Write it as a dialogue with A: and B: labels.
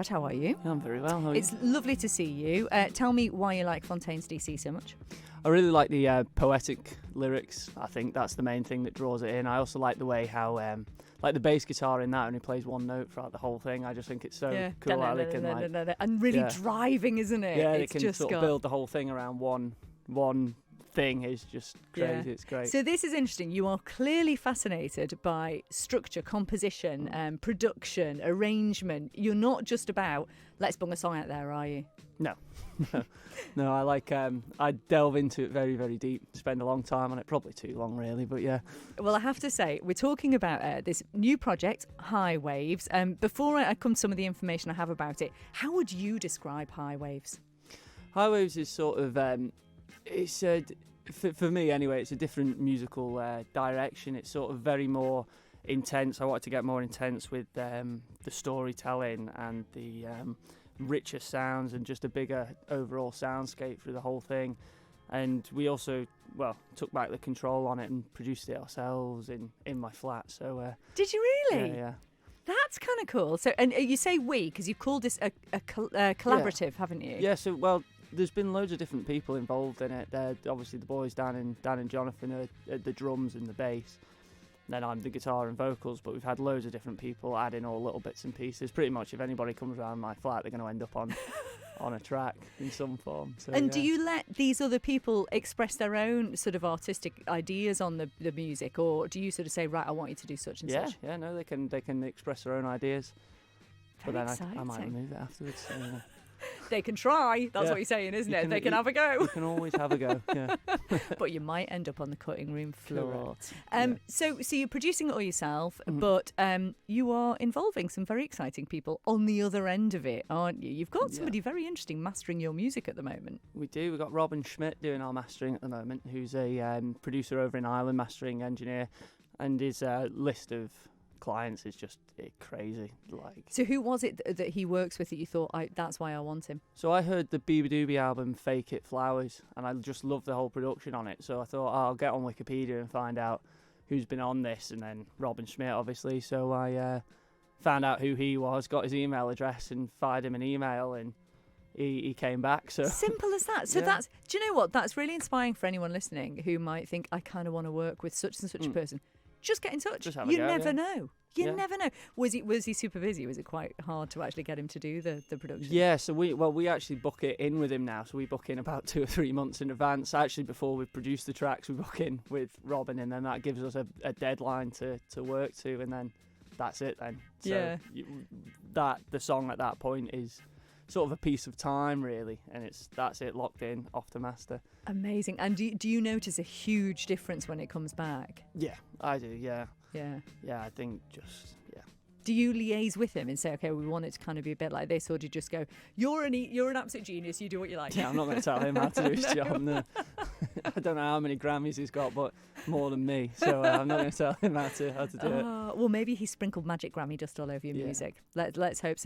A: Brad, how are you?
B: I'm very well. How are you?
A: It's lovely to see you. Tell me why you like Fontaine's DC so much.
B: I really like the poetic lyrics. I think that's the main thing that draws it in. I also like the way how, like the bass guitar in that only plays one note throughout the whole thing. I just think it's so cool.
A: And really driving, isn't it?
B: Yeah, they can sort of build the whole thing around one thing. Is just crazy. Yeah. It's great.
A: So this is interesting. You are clearly fascinated by structure, composition, production, arrangement. You're not just about let's bung a song out there, are you?
B: No. No, I like I delve into it very, very deep, spend a long time on it, probably too long really, but yeah.
A: Well, I have to say, we're talking about this new project, Highwayves. Before I come to some of the information I have about it, how would you describe Highwayves?
B: Highwayves is sort of, it's for me anyway, it's a different musical direction. It's sort of very more intense. I wanted to get more intense with the storytelling and the richer sounds and just a bigger overall soundscape through the whole thing. And we also, took back the control on it and produced it ourselves in my flat. So
A: did you really?
B: Yeah.
A: That's kind of cool. So, and you say we because you've called this a collaborative, haven't you?
B: Yeah. So there's been loads of different people involved in it. Obviously the boys Dan and Jonathan are the drums and the bass. Then I'm the guitar and vocals, but we've had loads of different people add in all little bits and pieces. Pretty much if anybody comes around my flat, they're going to end up on a track in some form. So,
A: and do you let these other people express their own sort of artistic ideas on the music, or do you sort of say, right, I want you to do such and such?
B: Yeah, no, they can express their own ideas.
A: Very
B: but then
A: exciting.
B: I might remove it afterwards. So,
A: They can try. That's what you're saying, isn't it? They can have a go.
B: You can always have a go. Yeah.
A: But you might end up on the cutting room floor.
B: Yeah.
A: So you're producing it all yourself, but you are involving some very exciting people on the other end of it, aren't you? You've got somebody very interesting mastering your music at the moment.
B: We do. We've got Robin Schmidt doing our mastering at the moment, who's a producer over in Ireland, mastering engineer, and his list of clients is just crazy.
A: So who was it that he works with that you thought, that's why I want him?
B: So I heard the Beaver Doobie album Fake It Flowers, and I just loved the whole production on it. So I thought, I'll get on Wikipedia and find out who's been on this, and then Robin Schmidt obviously. So I found out who he was, got his email address and fired him an email, and he came back. So
A: simple as that. So do you know what, that's really inspiring for anyone listening who might think, I kind of want to work with such and such a person. Just get in touch. You never know. You never know. Was he super busy? Was it quite hard to actually get him to do the production? Yeah,
B: so we actually book it in with him now. So we book in about 2 or 3 months in advance. Actually, before we produce the tracks, we book in with Robin, and then that gives us a deadline to work to, and then that's it then. So the song at that point is sort of a piece of time really, and that's it, locked in, off to master.
A: Amazing. And do you notice a huge difference when it comes back?
B: Yeah, I do. Yeah, I think
A: Do you liaise with him and say, okay, we want it to kind of be a bit like this, or do you just go, you're an absolute genius, you do what you like?
B: Yeah, I'm not going to tell him how to do his job. No. I don't know how many Grammys he's got, but more than me. So I'm not going to tell him how to do it.
A: Well, maybe he sprinkled magic Grammy dust all over your music. Let's hope so.